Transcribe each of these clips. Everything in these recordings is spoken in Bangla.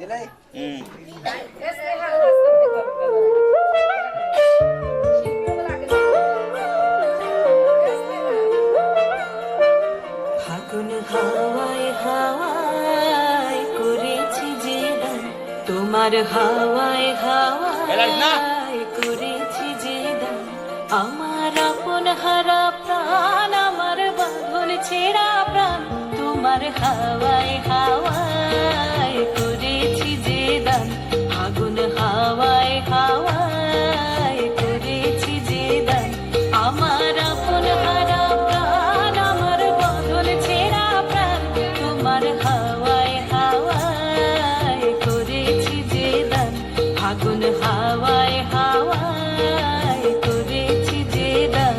ফাগুন হাওয়ায় হাওয়ায় করেছি যে দান, তোমার হাওয়ায় হাওয়ায় করেছি যে দান, আমার আপন হারা প্রাণ, আমার বাঁধন ছেঁড়া প্রাণ, তোমার হাওয়ায় হাওয়ায় করেছি যে দান, ফাগুন হাওয়ায় হাওয়ায় করেছি যে দান, আমার আপন হারা প্রাণ, আমার বাঁধন ছেঁড়া প্রাণ, তোমার হাওয়ায় হাওয়ায় করেছি যে দান, ফাগুন হাওয়ায় হাওয়ায় করেছি যে দান।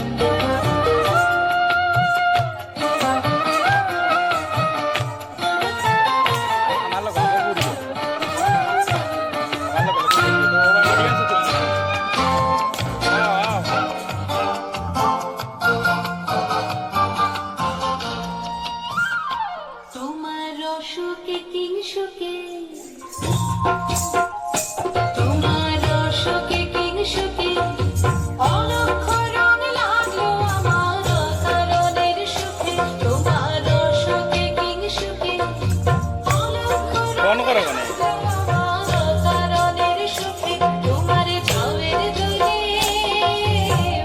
তোমার অসুখে কিংসুকে, তোমার অসুখে কিংসুকে, অলক্ষ রং লাগলো আমার অকারণের সুখে, তোমার অসুখে কিংসুকে, অলক্ষ রং লাগলো আমার অকারণের সুখে, তোমার ঢাউয়ের দোলে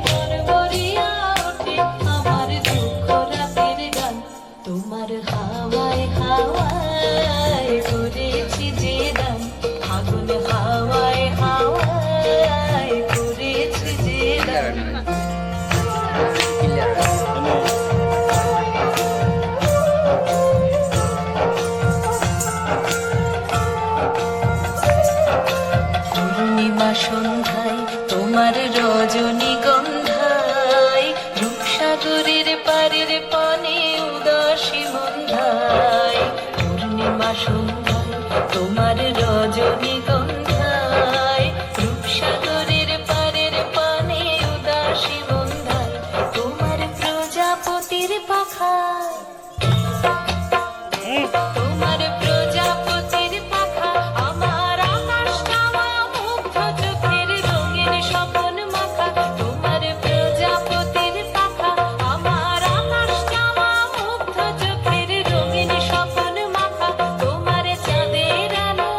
বরবরিয়া ওঠে আমার দুঃখ রাতের গান, তোমার হাওয়ায় হাওয়ায় করেছি যে দান, ফাগুন হাওয়ায় হাওয়ায় করেছি যে দান। পূর্ণিমা সন্ধ্যায় তোমার রজনীগন্ধায়, রূপসাগরের পারের পানে উদাসী মন্ধায়, পূর্ণিমা সন্ধ্যায় তোমার রজনীগন্ধায়, রূপসাগরের পারের পানে উদাসী মন্ধায়, তোমার প্রজাপতির পাখা, তোমার প্রজাপতির পাখা, আমার আকাশটাওয়া মুগ্ধ চোখের রঙিন স্বপন মাখা, তোমার প্রজাপতির পাখা, আমার আকাশটাওয়া মুগ্ধ চোখের রঙিন স্বপন মাখা, তোমার চাঁদের আলো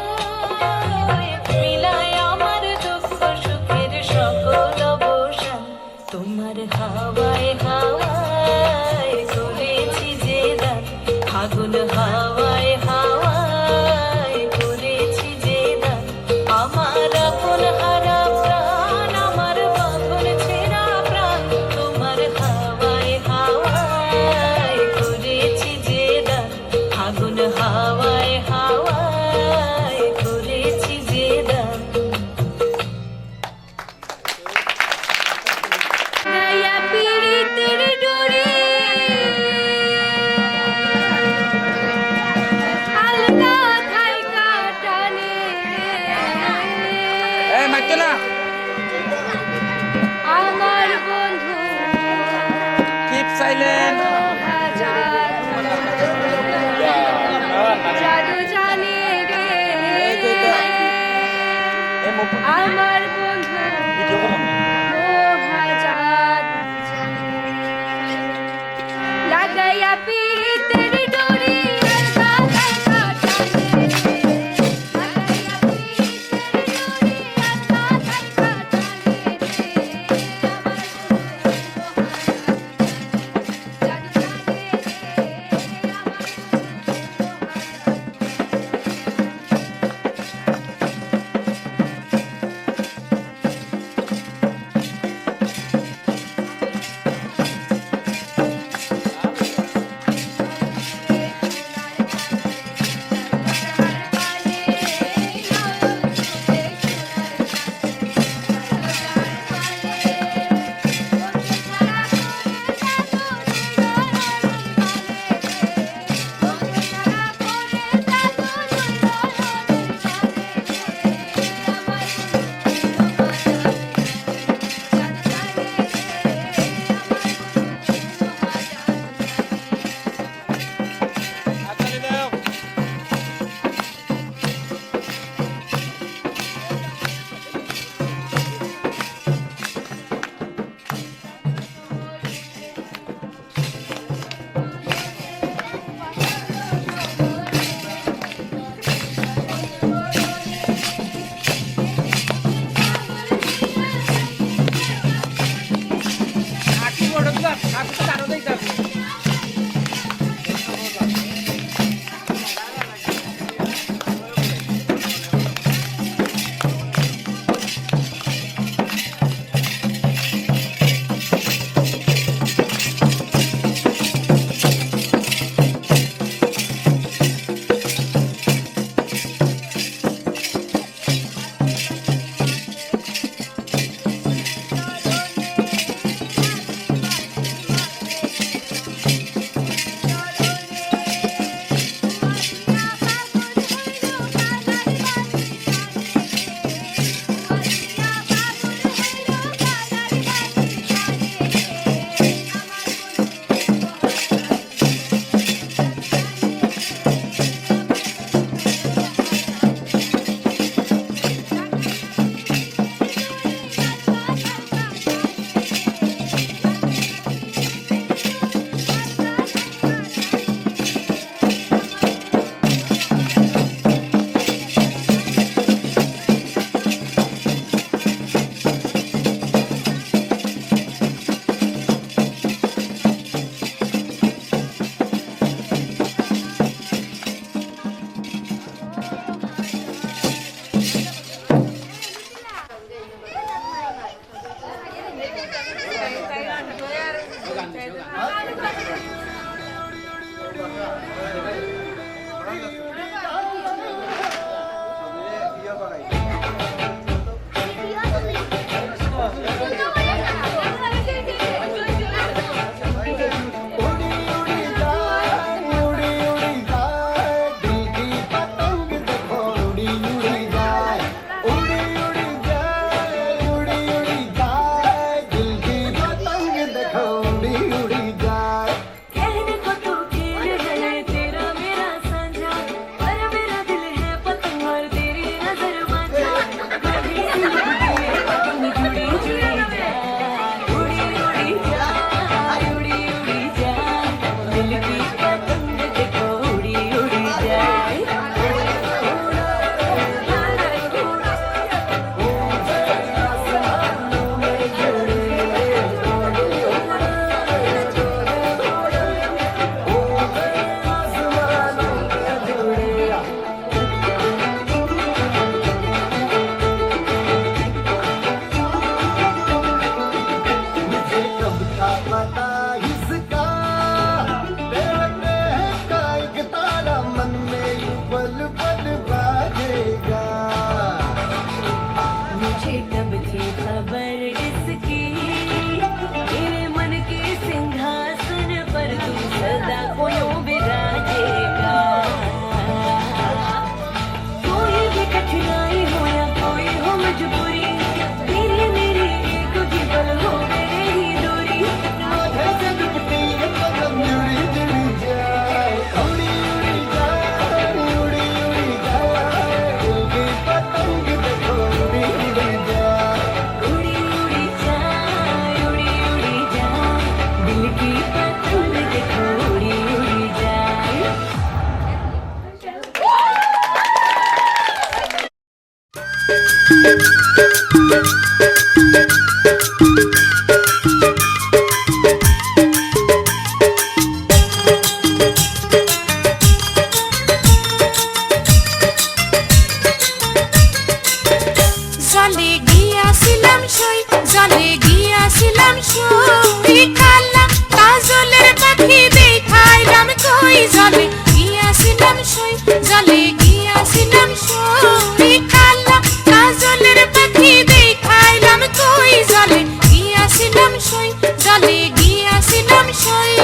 জলে গিয়াছিলাম সই, জলে গিয়াছিলাম সই, কালা কাজলের পাখি দেখাইলাম কই। জলে গিয়াছিলাম সই, জলে গিয়াছিলাম সই, কালা কাজলের পাখি দেখাইলাম কই। জলে গিয়াছিলাম সই, জলে গিয়াছিলাম সই।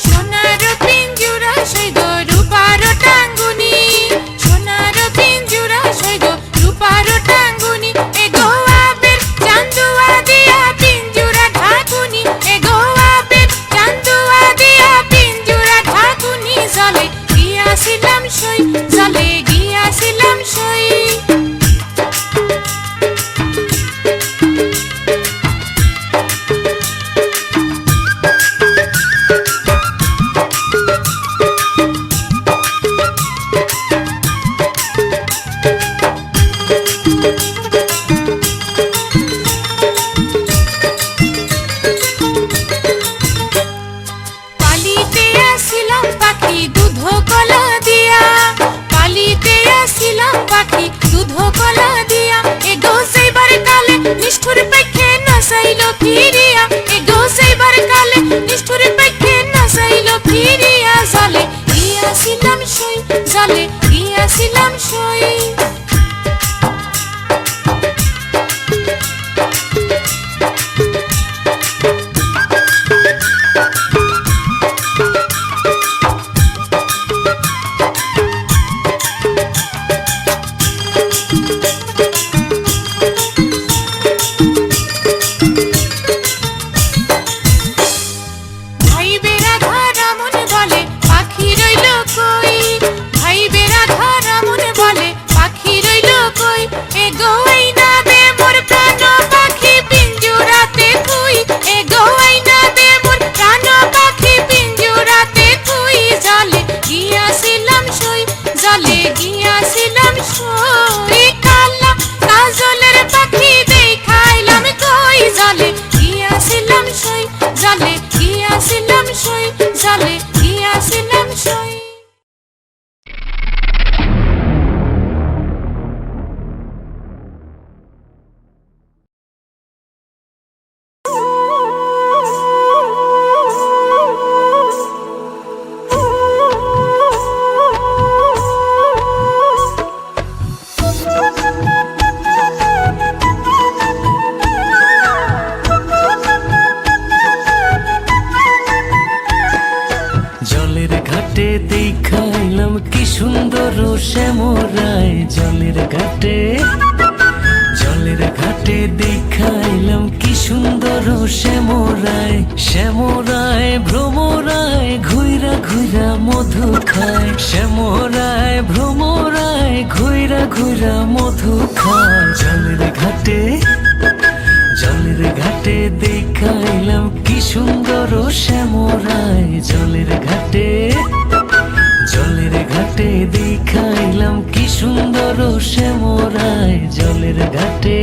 সোনার পিঞ্জুরা সই গো রূপার টাঙ্গুনি, সোনার পিঞ্জুরা সই গো রূপার টাঙ্গুনি, এ গো আবের চান্দুয়া দিয়া পিঞ্জুরা ঢাকুনি, এ গো আবের চান্দুয়া দিয়া পিঞ্জুরা ঢাকুনি। জলে গিয়াছিলাম সই, জলে গিয়াছিলাম সই। পালিতে আসিলাম পাখি দুধ কলা দিয়া, পালিতে আসিলাম পাখি দুধ কলা দিয়া, এ গো সেইবার কালে নিষ্ঠুর পেখে নাসাইল ফিরিয়া, এ গো সেইবার কালে নিষ্ঠুর পেখে নাসাইল ফিরিয়া। জলে গিয়াছিলাম সই, জলে গিয়াছিলাম সই। ভাই বেড়া ধরা মনে বলে পাখি রইল কই, ভাই বেড়া ধরা মনে বলে পাখি রইল কই, এ গো আইনা দে মোর প্রাণ পাখি পিঞ্জুরাতে থুই, এ গো আইনা দে মোর প্রাণ পাখি পিঞ্জুরাতে থুই। জলে গিয়াছিলাম সই, জলে গিয়াছিলাম সই, কালা কাজলের পাখি দেখাইলাম কই। জলে গিয়াছিলাম সই, জলে গিয়াছিলাম সই, জলে গিয়াছিলাম সই। জলের ঘাটে দেখাইলাম কি সুন্দর শ্যামরায়, জলের ঘাটে, জলের ঘাটে দেখাইলাম কি সুন্দর শ্যামরায়, শ্যামরায় ভ্রমরায় ঘুইরা ঘুইরা মধু খায়, শ্যামরায় ভ্রমরায় ঘুইরা ঘুইরা মধু খায়। জলের ঘাটে, জলের ঘাটে দেখাইলাম কি সুন্দর শ্যামরায়, জলের ঘাটে, জলের ঘাটে দেখাইলাম কি সুন্দর শ্যামরায়, জলের ঘাটে।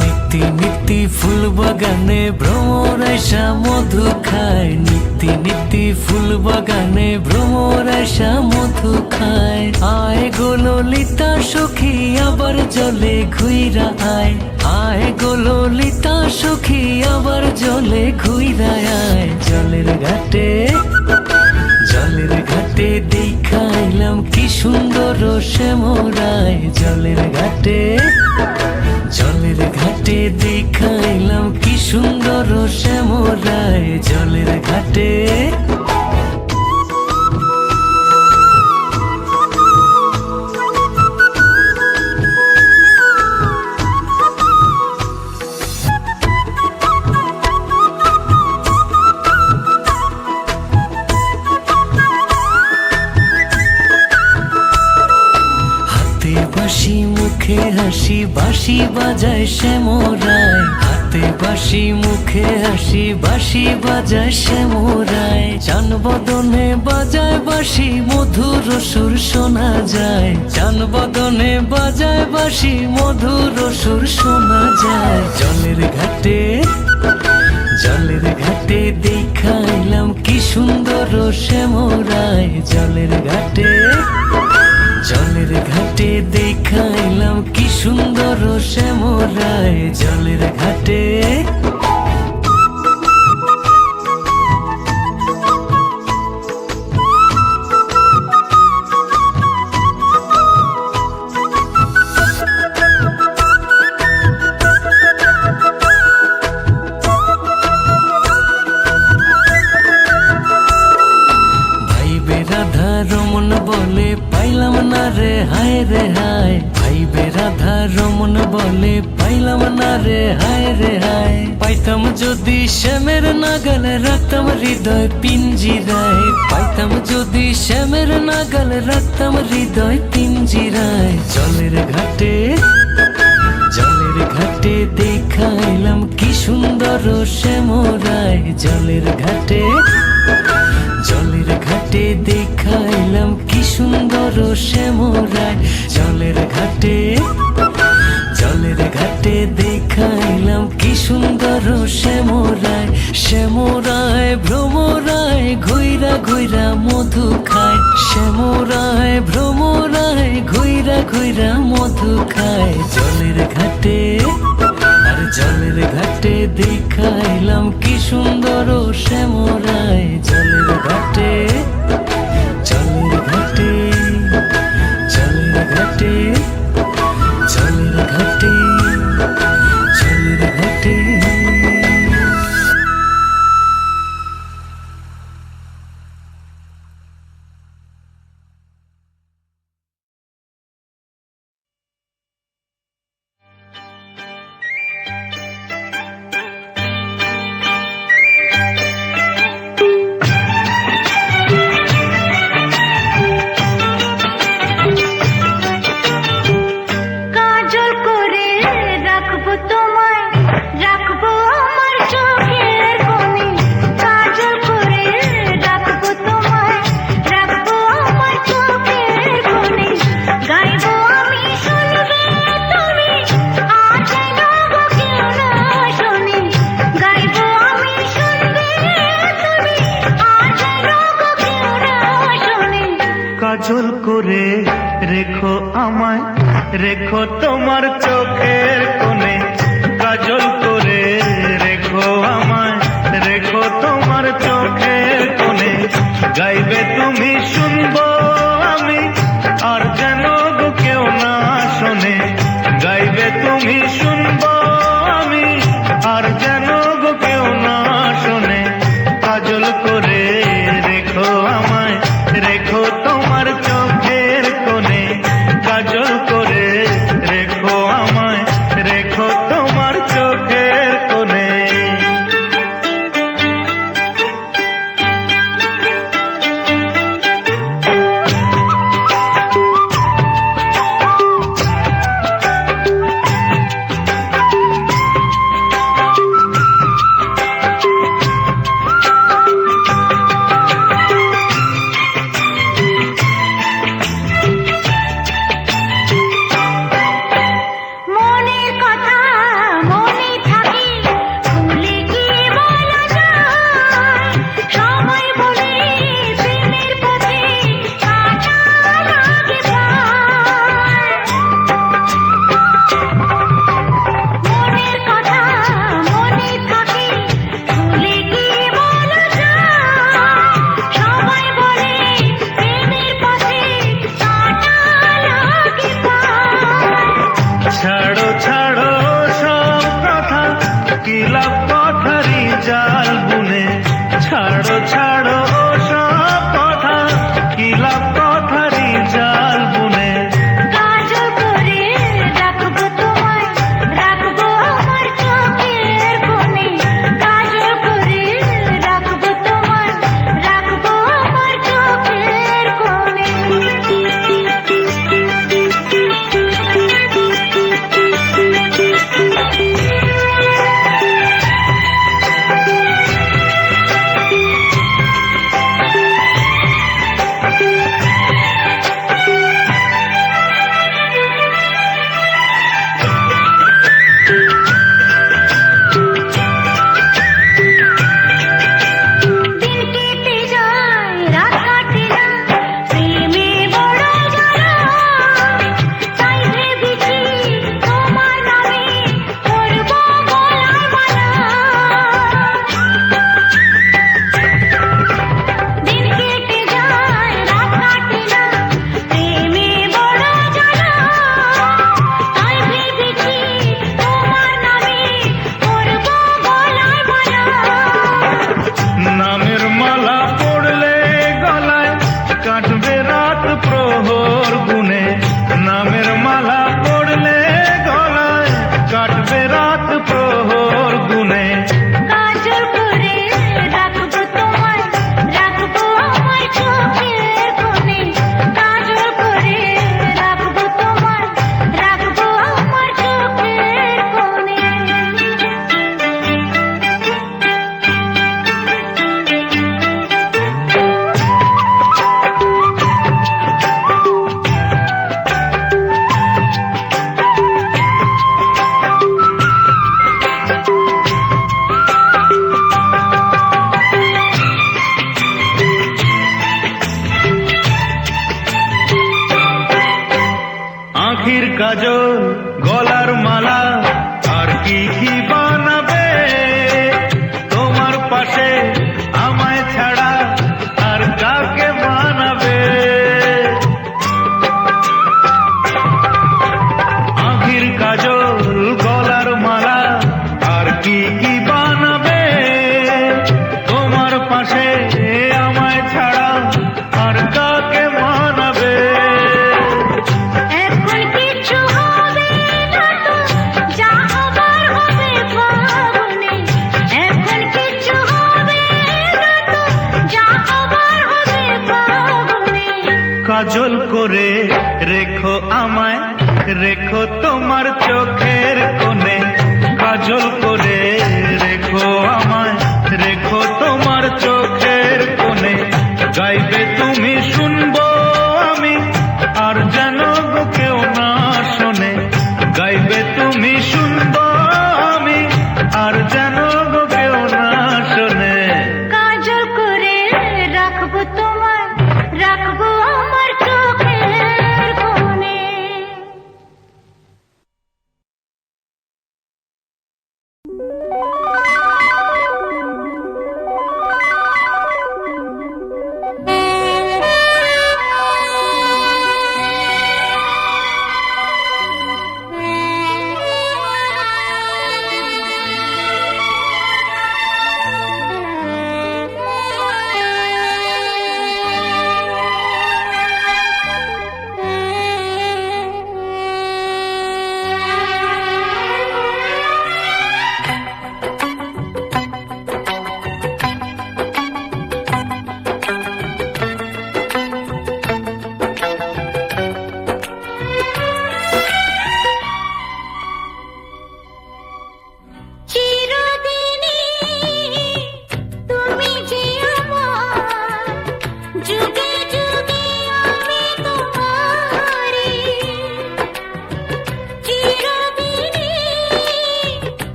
নিত্যি নিত্যি ফুল বাগানে ভ্রমর আইসা মধু খায়, নিত্যি নিত্যি ফুল বাগানে ভ্রমর আইসা মধু খায়। আয় গো ললিতা সখী আবার জলে ঘুইরা আয়, আয় গো ললিতা সখী আবার জলে ঘুইরা আয়। জলের ঘাটে, জলের ঘাটে দেখাইলাম কি সুন্দর শ্যামরায়, জলের ঘাটে, জলের ঘাটে ঘাটে। হাতে বাঁশি মুখে হাসি বাঁশি বাজায় শ্যামরায়, হাতে বাঁশি মুখে হাসি বাঁশি বাজায় শ্যামরায়। চান বদনে বাজায় বাঁশি মধুর সুর শোনা যায়, চান বদনে বাজায় বাঁশি মধুর সুর শোনা যায়। জলের ঘাটে জলের ঘাটে দেখাইলাম কি সুন্দর শ্যামরায়, জলের ঘাটে জলের ঘাটে দেখাইলাম কি সুন্দর শ্যামরায়, জলের ঘাটে। রাধা রমন বলে পাইলাম না রে হায় রে হায়, ভাইবে রাধা রমন বলে পাইলাম না রে হায় রে হায়। পাইতাম যদি শ্যামের নাগাল রাখতাম হৃদয় পিঞ্জিরায়, পাইতাম যদি শ্যামের নাগাল রাখতাম হৃদয় পিঞ্জিরায়। জলের ঘাটে জলের ঘাটে দেখাইলাম কি সুন্দর শ্যামরায়, জলের ঘাটে জলের ঘাটে দেখাইলাম কি সুন্দর শ্যামরায়, জলের ঘাটে জলের ঘাটে দেখাইলাম কি সুন্দর শ্যামরায়। শ্যামরায় ভ্রমরায় ঘুইরা ঘুইরা মধু খায়, শ্যামরায় ভ্রমরায় ঘুইরা ঘুইরা মধু খায়। জলের ঘাটে আর জলের ঘাটে দেখাইলাম কি সুন্দর শ্যামরায়, জলের ঘাটে জলের ঘাটে জলের ঘাটে জলের ঘাটে জলের ঘাটে। কাজল করে রাখবো তোমায়, রাখবো আমার চোখের কোণে। কাজল করে রাখবো তোমায়, রাখবো আমার চোখের কোণে। গাইবো আমি শুনবে তুমি, আর যেন গো কেউ না শোনে। গাইবো আমি শুনবে তুমি, আর যেন গো কেউ না শোনে। কাজল করে রেখো আমায়, রেখো তোমার চোখের কোণে। কাজল করে রেখো আমায়, রেখো তোমার চোখের কোণে। গাইবে তুমি শুনবো আমি, আর যেন গো কেউ না শোনে। গাইবে তুমি শুনবো আমি, আর যেন গো কেউ না শোনে। কাজল করে রেখো আমায়, রেখো তোমার চোখের কোণে। কাজল করে রেখো আমায়, রেখো তোমার চোখের কোণে। মনের কথা মনে থাকে, ভুলে কি বলা যায়? সময় বলে প্রেমের পথে কাটা লাগে পায়। মনের কথা মনে থাকে, ভুলে কি বলা যায়? সময় বলে প্রেমের পথে কাটা লাগে পায়। ছাড়ো ছাড়ো সব কথা, কি লাভ কথারি জাল বুনে। ছাড়ো দিন কেটে যায় রাত কাটে না প্রেমে বড় জ্বালা তাই ভেবেছি তোমার নামে করব গলায় মালা দিন কেটে যায় রাত কাটে না প্রেমে বড় জ্বালা তাই ভেবেছি তোমার নামে করব গলায় মালা নামের মালা পড়লে গলায় কাটবে রাত প্রহর গুনে নামের মালা পড়লে গলায় কাটবে রাত প্রহর গুনে কাজল করে রাখবো তোমায় রাখবো আমার চোখের কোণে কাজল করে রাখবো তোমায় রাখবো আমার চোখের কোণে আঁখির কাজল গলার মালা আর কি কি বানাবে তোমার পাশে আমায় ছাড়া আর কাকে মানাবে আঁখির কাজল গলার মালা আর কি কি বানাবে তোমার পাশে আমায় ছাড়া আর কাকে মানাবে এখন কিছু হবে না তো যা হবার হবে ফাগুনে এখন কিছু হবে না তো যা হবার হবে ফাগুনে কাজল করে রেখো আমায় রেখো তোমার চোখের কোণে কাজল করে রেখো আমায় রেখো তোমার চোখের কোণে গাইবে তুমি শুনবো আমি আর যেন গো কেউ না শোনে গাইবে তুমি শুনবো আমি আর যেন গো কেউ না শোনে কাজল করে রাখবো তোমায় রাখবো আমার চোখের কোণে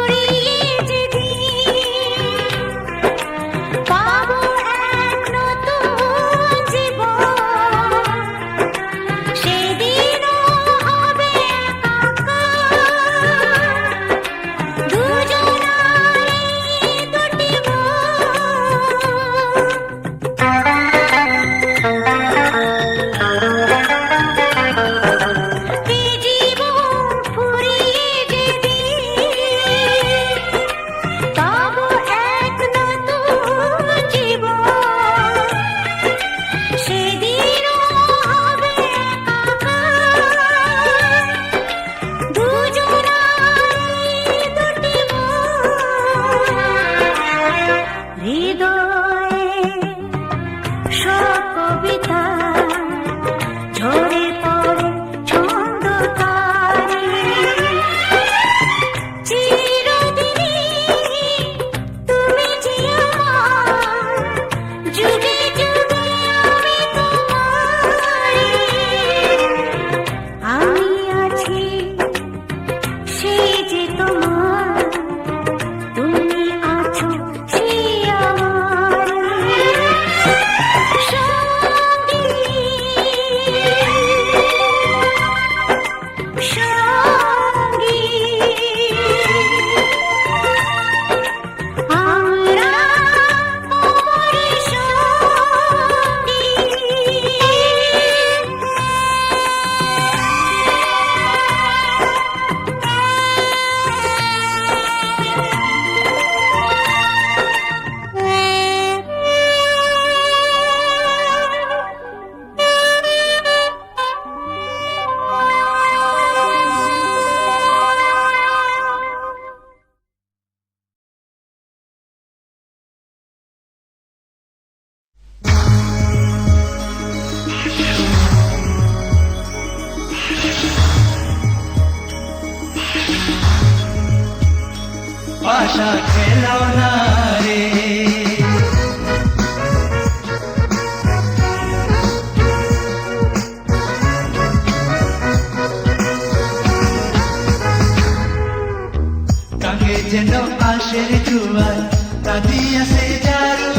ফুরিয়ে যেদিন পাবো এক নতুন জীবন, সেদিনও হবে একাকার দুজনার এই দুটি এই জীবন ফুরিয়ে যেদিন পাবো এক নতুন জীবন, সেদিনও হবে একাকার দুজনার এই দুটি হৃদয়ে সব কবিতা ঝরে পড়ে ছন্দ তারে, চিরদিনই তুমি যে আমার, যুগে যুগে আমি তোমার। আমি আছি সেই যে তোমার, তুমি আছো সেই আমার সঙ্গী সঙ্গী। আমরা অমর সঙ্গী। পাশা খেলাও না রে, গাঙ্গে যেন আশের জুয়ার, নদী আসে জারু,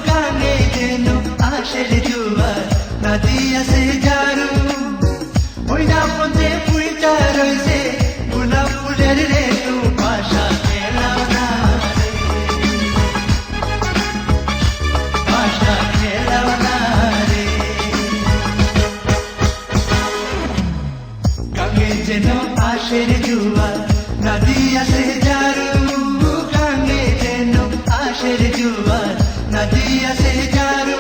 গাঙ্গে যেন আশের জুয়ার, নদী আসে জারু, ওই না পথে পুইটা রয়েছে গোলাপ ফুলের রেণু। পাশা খেলাও না রে, পাশা খেলাও না রে, গাঙ্গে যেন আশের জুয়ার, নদী আসে জারু, গাঙ্গে যেন আশের জুয়ার, নদী আসে জারু,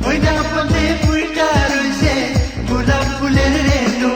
ওই না পথে পুইটা রয়েছে গোলাপ ফুলের রেণু।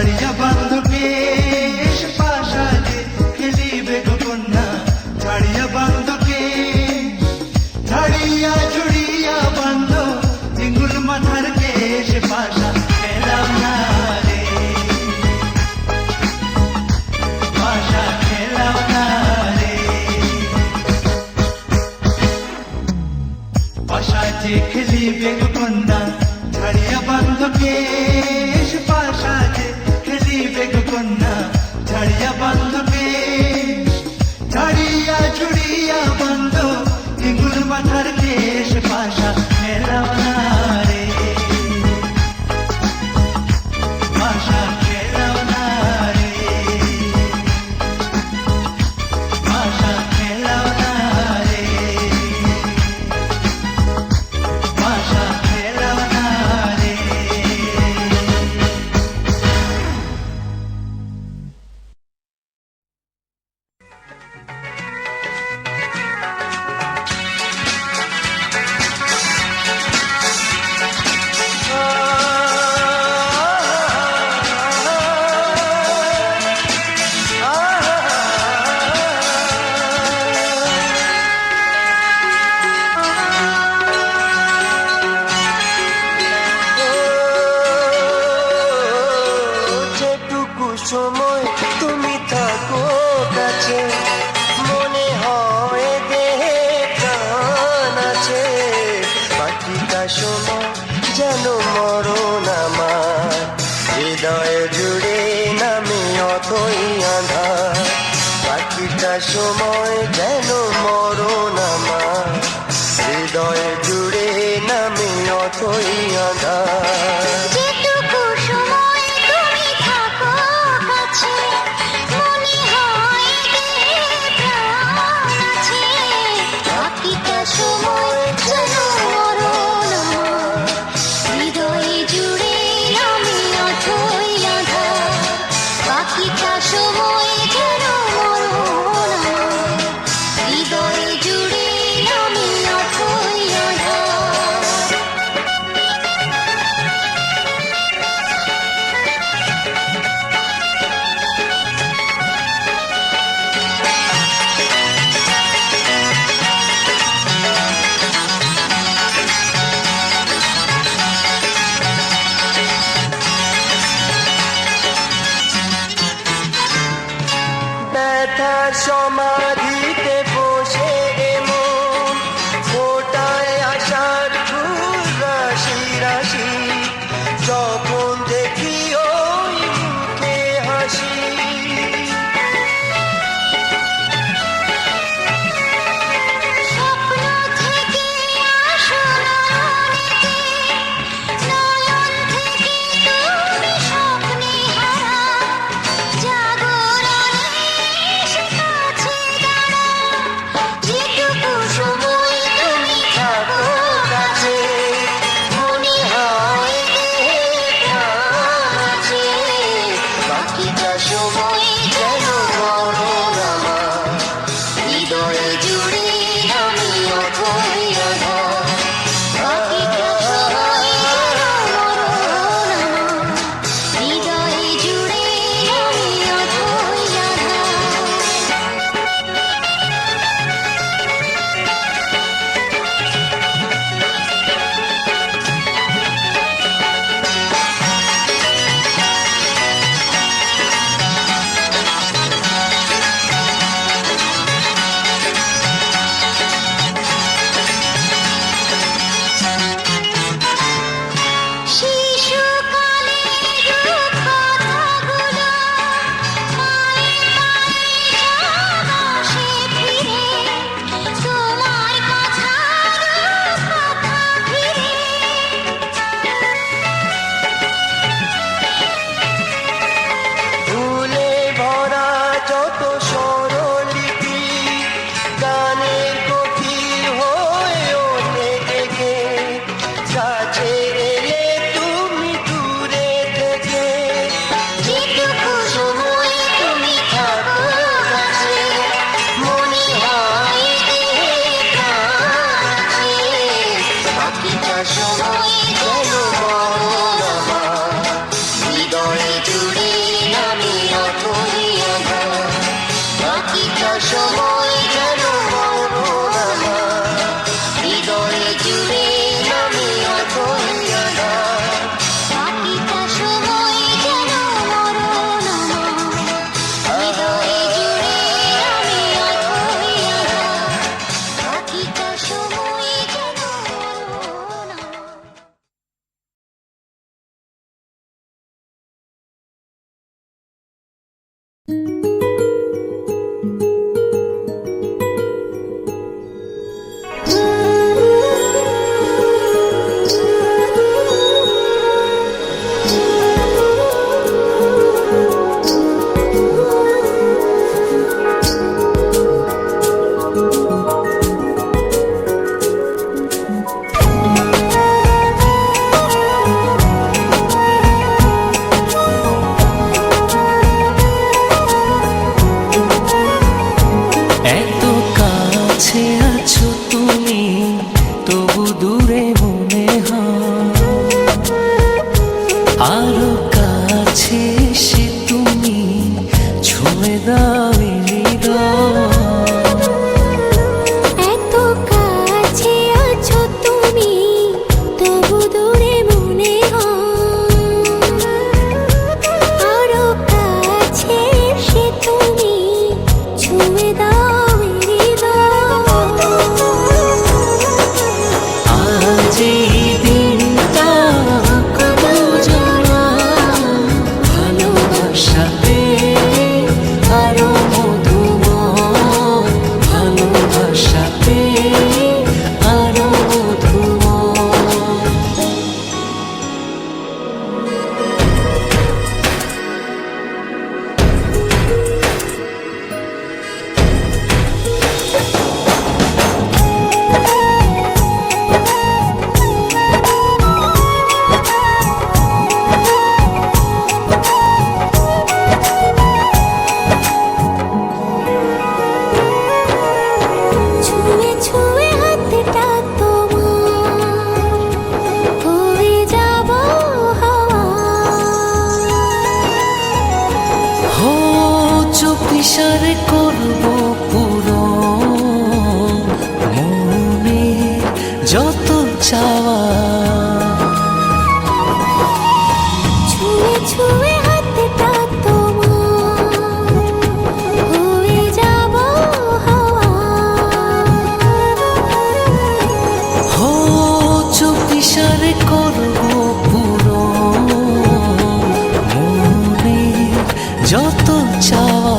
ছাড়িয়া বান্ধকে পাশাতে খেলিবে গো কন্যা ছাড়িয়া বান্ধকে ছাড়িয়া জুড়িয়া বান্ধ টিঙ্গুল মাথার কেশ পাশা খেলাম না রে পাশা খেলাম না রে পাশা যে খেলিবে গো কন্যা ছাড়িয়া বান্ধকে পাশা যে খেলিবে গো কন্যা ছাড়িয়া বান্ধকে ছাড়িয়া জুড়িয়া বান্ধ টিঙ্গুল মাথার কেশ পাশা খেলাম না রে পাশা খেলাম না রে পাশা খেলাম না রে পাশা খেলাম না রে যেটুকু সময় তুমি থাকো কাছে মনে হয় দেহে প্রাণ আছে বাকিটা সময় যেন মরণ আমার হৃদয়ে জুড়ে নামে অথই আধার বাকিটা সময় যেন মরণ আমার হৃদয়ে জুড়ে নামে অথই আধার যেটুকু সময় তুমি থাকো কাছে মনে হয় দেহে প্রাণ আছে বাকিটা সময় যেন মরণ আমার হৃদয়ে জুড়ে আমি অথই আধার বাকিটা সময় যেন মরণ আমার হৃদয়ে জুড়ে আমি অথই আধার ব্যথার সমাধিতে বসে এমন ফোটায় আশার ফুল রাশি রাশি যখন দেখি ওই মুখে হাসি স্বপ্ন থেকে আসো নয়নেতে নয়ন থেকে তুমি স্বপ্নে হারা জাগরণে এসে কাছে দাঁড়াও যেটুকু সময় তুমি থাকো কাছে মনে হয় দেহে প্রাণ আছে বাকিটা সময় যেন মরণ আমার হৃদয়ে জুড়ে আমি অথই আধার বাকিটা সময় যেন মরণ আমার হৃদয়ে জুড়ে আমি অথই আধার শিশুকালের কথাগুলো পায়ে পায়ে সব আসে ফিরে তোমার কথার কথা ফিরে ভুলে ভরা যত স্বরলিপি গানের গভীর হয়ে ওঠে থেকে কাছে এলে তুমি দূরে থেকে যেটুকু সময় তুমি থাকো কাছে মনে হয় দেহে প্রাণ আছে বাকিটা সময় যেন মরণ আমার হৃদয়ে জুড়ে এত কাছে আছো তুমি, তবু দূরে মনে হয়। আরো কাছে এসে তুমি ছুঁয়ে দাও এই হৃদয়। এত কাছে আছো তুমি, তবু দূরে মনে হয়। আরো কাছে এসে তুমি ছুঁয়ে দাও হৃদয়। আজ এই দিনটা কত জনা ভালোবাসাতে আরো মধুময়, ভালোবাসাতে আরো মধুময়। ছুঁয়ে ছুঁয়ে হাতটা তোমার হয়ে যাব হাওয়া। হো চুপিসারে করবো পুরো মনে যত চাওয়া। ছুঁয়ে ছুঁয়ে হাতটা তোমার হয়ে যাব হাওয়া। হো চুপিসারে করবো পুরো মনে যত চাওয়া।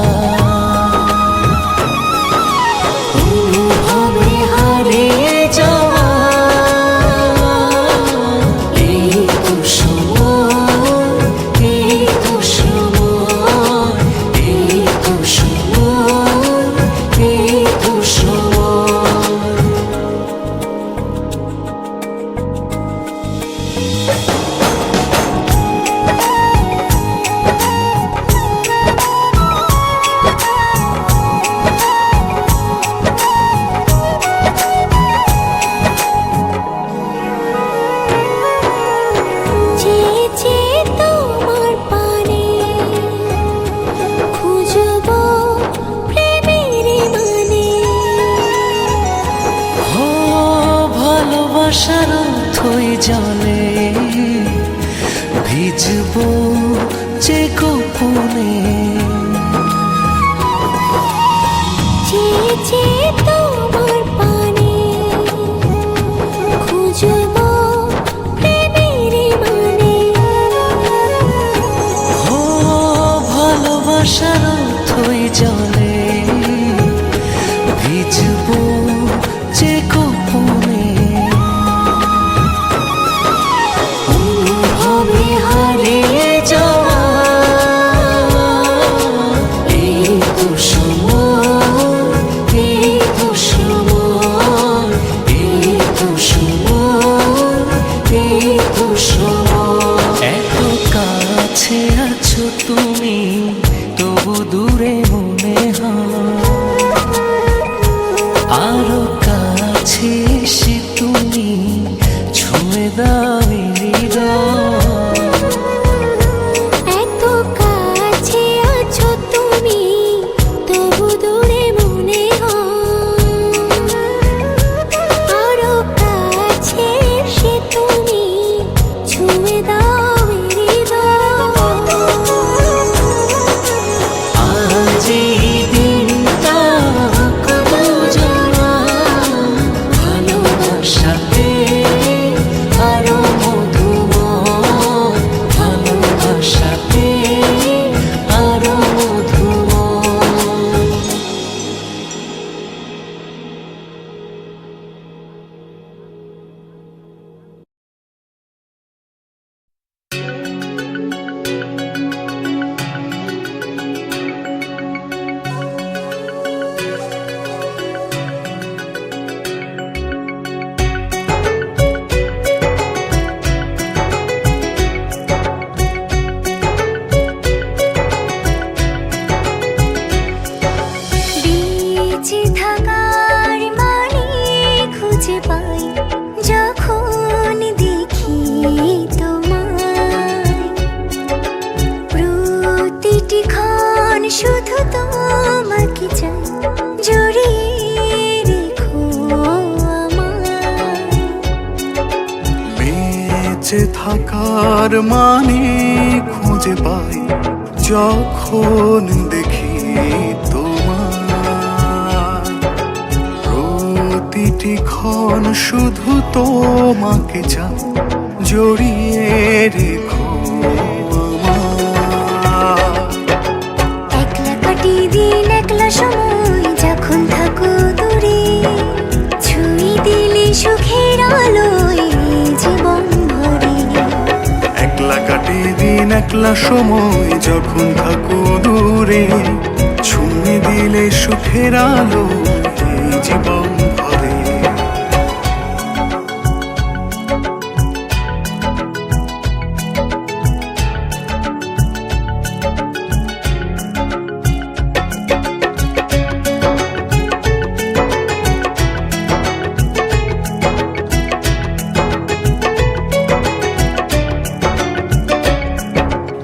অনুভবে হারিয়ে যাওয়া এই তো সময়, এই তো সময়, এই তো সময়, এই তো সময়। চেয়ে চেয়ে তোমার পানে খুঁজবো প্রেমের মানে। ও ভালোবাসার থই জলে ভিজবো যে গোপনে। চেয়ে চেয়ে তোমার পানে খুঁজবো প্রেমের মানে। ও ভালোবাসার থই জলে ভিজবো যে গোপনে। অনুভবে হারিয়ে যাওয়া এই তো সময়, এই তো সময়, এই তো সময়, এই তো সময়। এত কাছে আছো তুমি, তবু দূরে মনে হয়। আরো কাছে এসে তুমি ছুঁয়ে দাও এই হৃদয়। এত কাছে আছো তুমি, তবু দূরে মনে হয়। আরো কাছে এসে তুমি ছুঁয়ে দাও হৃদয়। আজ এই দিনটা কত জনা ভালোবাসাতে আরো থাকার মানে খুঁজে পাই যখন দেখি তোমার। প্রতিটি ক্ষণ শুধু তোমাকে চাই, জড়িয়ে রেখো আমার। একলা কাটিয়ে দিন একলা সময় যখন থাকো দূরে, ছুঁই দিলে সুখের আলোয় জীবন ভরে। একলা কাটিয়ে দিন একলা সময় যখন থাকো দূরে, ছুঁয়ে দিলে সুখের আলো এই জীবন ভরে।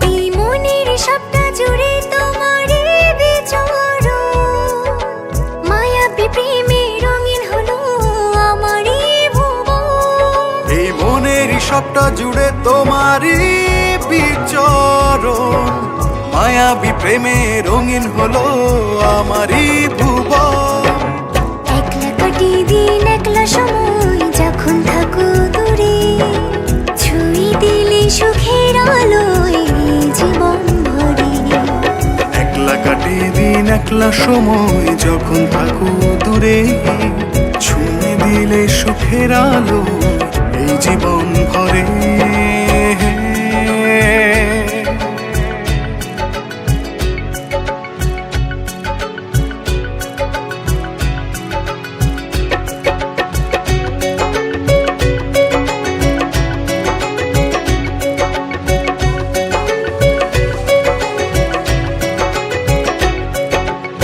এই মনের সবটা জুড়ে তোমারই বিচরণ, মায়াবী প্রেমে রঙিন হলো আমারই ভুবন। এই মনের সবটা জুড়ে তোমারই বিচরণ, মায়াবী প্রেমে রঙিন হলো আমারই ভুবন। একলা কাটিয়ে দিন একলা সময় যখন থাকো দূরে, ছুঁই দিলে সুখের আলোয় জীবন ভরে। একলা কাটিয়ে দিন একলা সময় যখন থাকো দূরে, ছুঁয়ে দিলে সুখের আলো এই জীবন ভরে।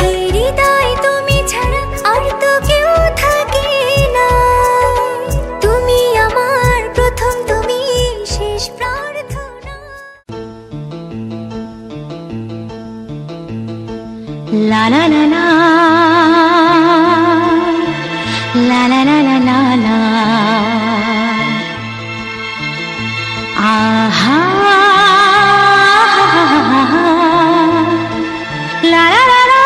এই হৃদয় তুমি ছাড়া আর তো কেউ থাকে না, তুমি আমার প্রথম, তুমি শেষ প্রার্থনা। লা লা লা লা লা লা লা লা লা লা, আহা লা লা লা লা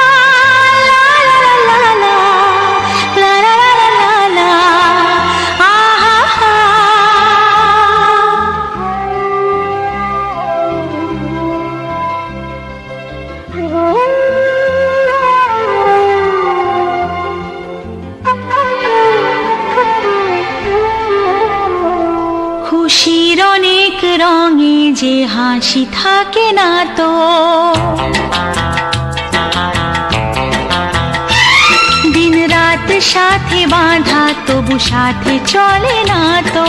লা লা লা লা লা লা লা লা, আহা। খুশির অনেক রঙে যে হাসি থাকে না তো, দিন রাত সাথে বাঁধা তবু সাথে চলে না তো।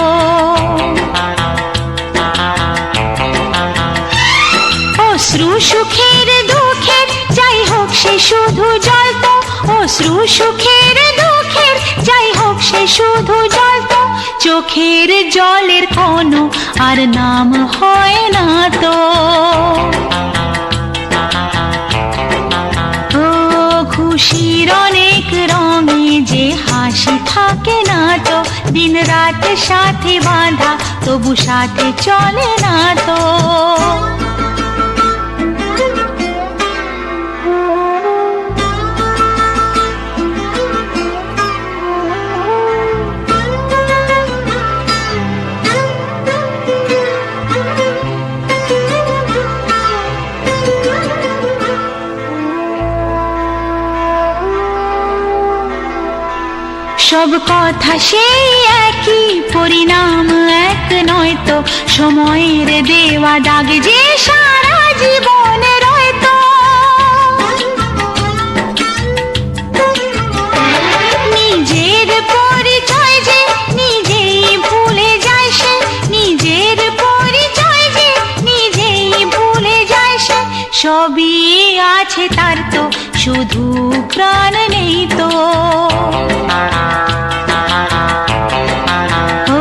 অশ্রু সুখের দুঃখের যাই হোক সে শুধু জ্বলতো, অশ্রু সুখের দুঃখের যাই হোক সে শুধু জ্বলতো। চোখের জলের কোনো আর নাম হয় না তো। ও খুশির অনেক রঙে যে হাসি থাকে না তো, দিন রাত সাথে বাঁধা তবু সাথে চলে না তো। সব কথা সেই একই, পরিণাম এক নয় তো। সময়ের দেওয়া দাগ যে সারা জীবনে রয়তো। নিজের পরিচয় যে নিজেই ভুলে যায় সে, নিজের পরিচয় যে নিজেই ভুলে যায় সে। সবই আছে তার তো, শুধু প্রাণ নেই তো। ও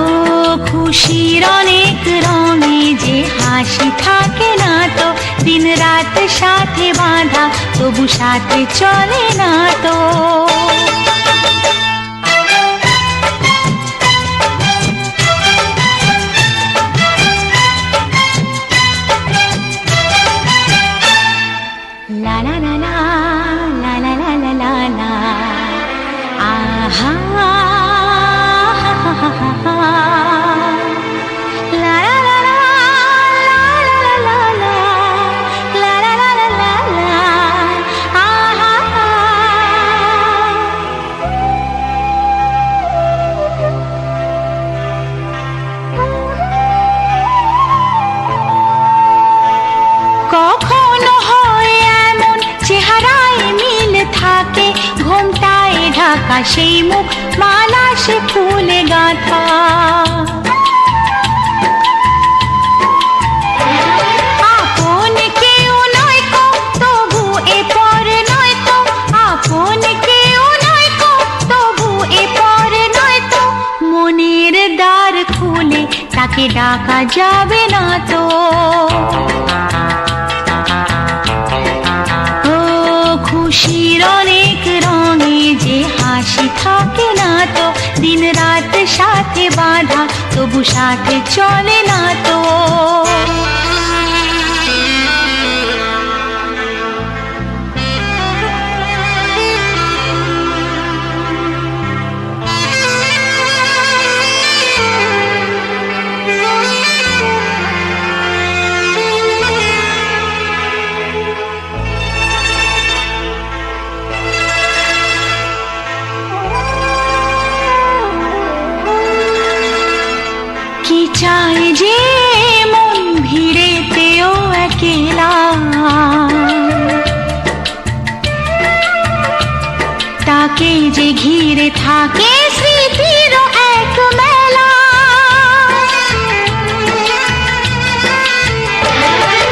খুশির অনেক রঙে যে হাসি থাকে না তো, দিন রাত সাথে বাঁধা তবু সাথে চলে না তো। কখনো হয় এমন চেহারায় মিল থাকে, ঘোমটায় ঢাকা সেই মুখ, মালা সে ফুলে গাঁথা। আপন কেউ নয় কো তবু এ পর নয় তো, আপন কেউ নয় কো তবু এ পর নয় তো, মনের দ্বার খুলে তাকে ডাকা যাবে না তো। ও খুশির অনেক রঙে যে হাসি থাকে না তো, দিন রাত সাথে বাঁধা তবু সাথে চলে না তো। কি চাই যে মন ভিড়েতেও একেলা, তাকে যে ঘিরে থাকে স্মৃতির এক মেলা।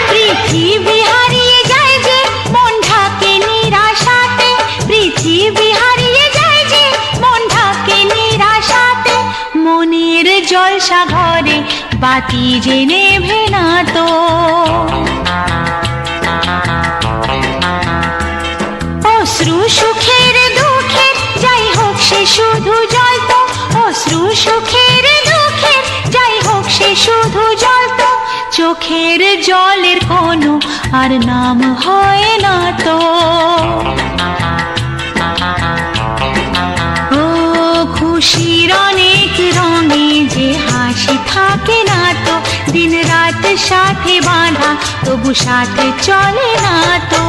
পৃথিবী হারিয়ে যায় যে মন ঢাকে নিরাশাতে, পৃথিবী হারিয়ে যায় যে মন ঢাকে নিরাশাতে, মনের জলসা ঘরে বাতি যে নেভে না তো। অশ্রু সুখের দুঃখের যাই হোক সে শুধু জ্বলতো, অশ্রু সুখের দুঃখের যাই হোক সে শুধু জ্বলতো, চোখের জলের কোনো আর নাম হয় না তো। ও খুশির অনেক রঙে যে হাসি থাকে না তো, দিন রাত সাথে বাঁধা তবু সাথে চলে না তো।